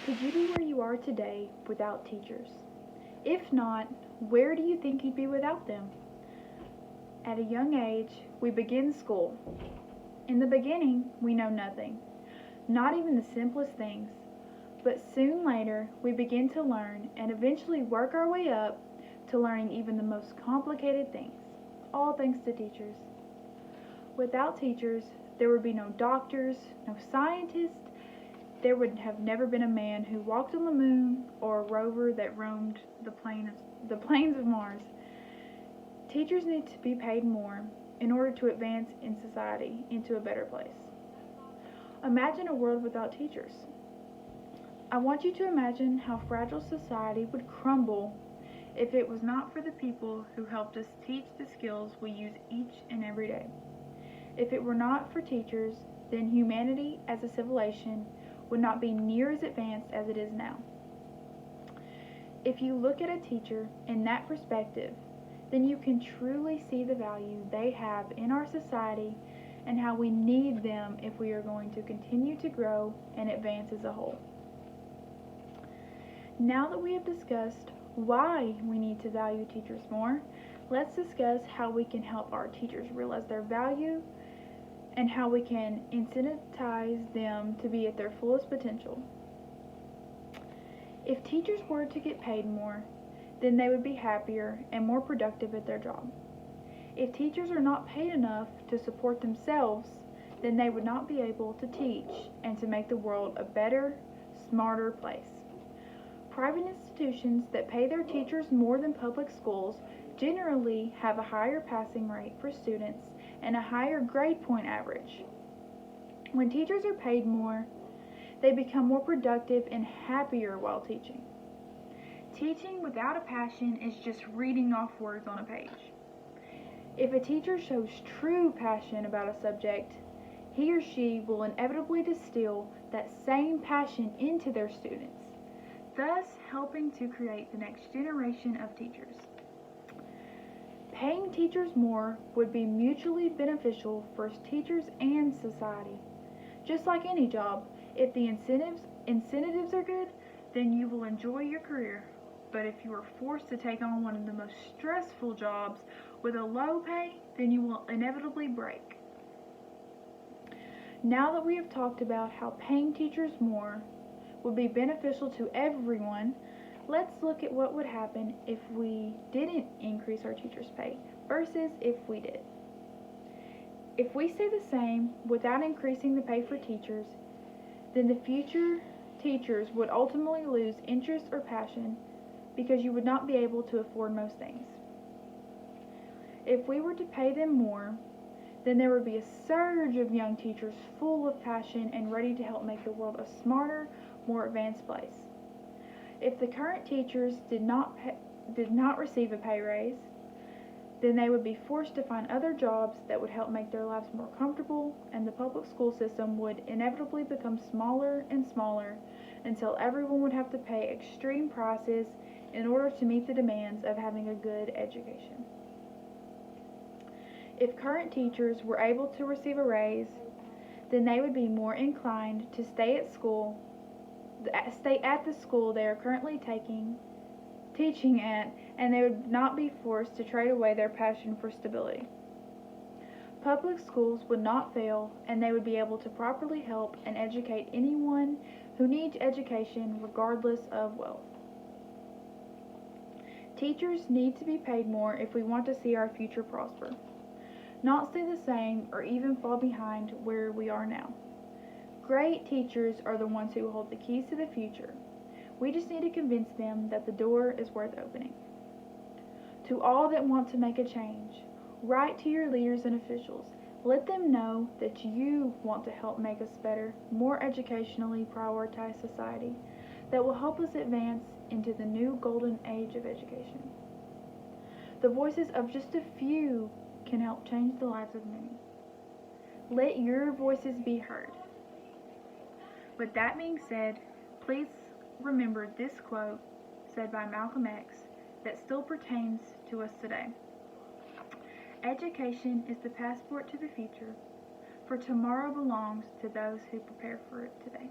Could you be where you are today without teachers? If not, where do you think you'd be without them? At a young age, we begin school. In the beginning, we know nothing, not even the simplest things. But soon later, we begin to learn and eventually work our way up to learning even the most complicated things, all thanks to teachers. Without teachers, there would be no doctors, no scientists. There would have never been a man who walked on the moon or a rover that roamed the plains of Mars. Teachers need to be paid more in order to advance in society into a better place. Imagine a world without teachers. I want you to imagine how fragile society would crumble if it was not for the people who helped us teach the skills we use each and every day. If it were not for teachers, then humanity as a civilization would not be near as advanced as it is now. If you look at a teacher in that perspective, then you can truly see the value they have in our society and how we need them if we are going to continue to grow and advance as a whole. Now that we have discussed why we need to value teachers more, let's discuss how we can help our teachers realize their value and how we can incentivize them to be at their fullest potential. If teachers were to get paid more, then they would be happier and more productive at their job. If teachers are not paid enough to support themselves, then they would not be able to teach and to make the world a better, smarter place. Private institutions that pay their teachers more than public schools generally have a higher passing rate for students and a higher grade point average. When teachers are paid more, they become more productive and happier while teaching. Teaching without a passion is just reading off words on a page. If a teacher shows true passion about a subject, he or she will inevitably distill that same passion into their students, thus helping to create the next generation of teachers. Paying teachers more would be mutually beneficial for teachers and society. Just like any job, if the incentives are good, then you will enjoy your career. But if you are forced to take on one of the most stressful jobs with a low pay, then you will inevitably break. Now that we have talked about how paying teachers more would be beneficial to everyone, let's look at what would happen if we didn't increase our teachers' pay versus if we did. If we stay the same without increasing the pay for teachers, then the future teachers would ultimately lose interest or passion because you would not be able to afford most things. If we were to pay them more, then there would be a surge of young teachers full of passion and ready to help make the world a smarter, more advanced place. If the current teachers did not receive a pay raise, then they would be forced to find other jobs that would help make their lives more comfortable, and the public school system would inevitably become smaller and smaller until everyone would have to pay extreme prices in order to meet the demands of having a good education. If current teachers were able to receive a raise, then they would be more inclined to stay at the school they are currently teaching at, and they would not be forced to trade away their passion for stability. Public schools would not fail, and they would be able to properly help and educate anyone who needs education regardless of wealth. Teachers need to be paid more if we want to see our future prosper, not stay the same or even fall behind where we are now. Great teachers are the ones who hold the keys to the future. We just need to convince them that the door is worth opening. To all that want to make a change, write to your leaders and officials. Let them know that you want to help make us better, more educationally prioritized society that will help us advance into the new golden age of education. The voices of just a few can help change the lives of many. Let your voices be heard. With that being said, please remember this quote said by Malcolm X that still pertains to us today. Education is the passport to the future, for tomorrow belongs to those who prepare for it today.